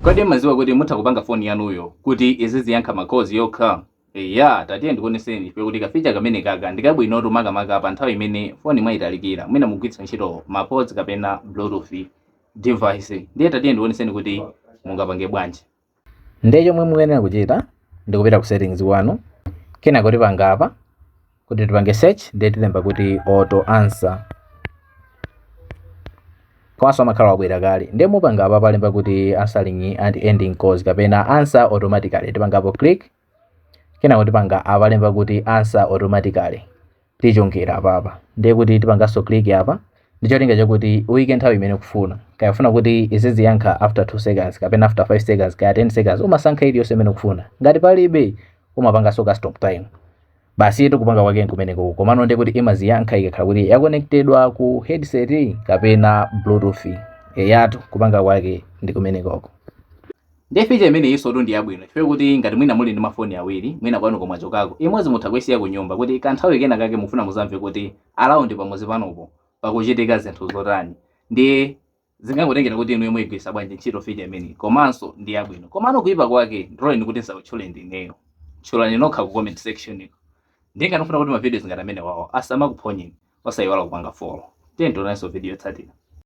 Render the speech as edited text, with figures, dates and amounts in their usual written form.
Kodi maziwa kuti mutha kupanga phone yanuyo kuti iziziyankha makhozi yokha? Ya, tatiye ndikuoneseni ife kuti kaficha kamene kaka ndikabwino makamaka pa nthawi imene phone mwayitalikira mwina mugwiritsa ntchito mapods kapena bluetooth device. Ndiye tatiye ndikuoneseni kuti mungapange bwanji. Ndiye chomwe muyenera kuchita ndikupita ku settings wanu, kenako tipanga apa kuti tipange search, ndiye tilemba kuti auto answer. Komanso amakhala wabwera kale. Ndiye mupanga apa palemba kuti answering and ending calls kapena answer automatically. Tipanga apo click, kenako tipanga apa palemba kuti answer automatically. Tichongera apa. Ndiye kuti tipanganso click apa. Ndicho linga chakuti uyike nthawi imene ukufuna. Kaya ufuna kuti iziziyankha after 2 seconds kapena after 5 seconds kaya 10 seconds, umasankha iliyonse imene ukufuna. Ngati palibe umapanganso ka stop time. Basi tikupanga kwake nkumeneko komano ndiye kuti imaziyankha ikakhala kuti yakonectedwa ku headset kapena bluetooth yatu kupanga kwake ndi kumenekoko. Ndiye feature imene iso ndi yabwino chifukwa kuti ngati mwina muli ndi mafoni awiri mwina kwanu komwe chokako imodzi mutha kuyisiya ku nyumba kuti kanthawi kena kake mufuna muzamve kuti around pamodzi panopo pakuchitika zinthu zotani. Ndiye zingangotengera kuti inu yomwe igwisa bwanji ntchito feature imene komanso ndi yabwino. Komano kuipa kwake ndilole ndikuti nsakutchule ndineyo. Tchulani nokha ku comment section iko. Ndiye ngati mufuna kuti ma videos ngati amene wawo asamakuphonyeni osayiwala kupanga follow. Tiye ndionanso video yotsatira.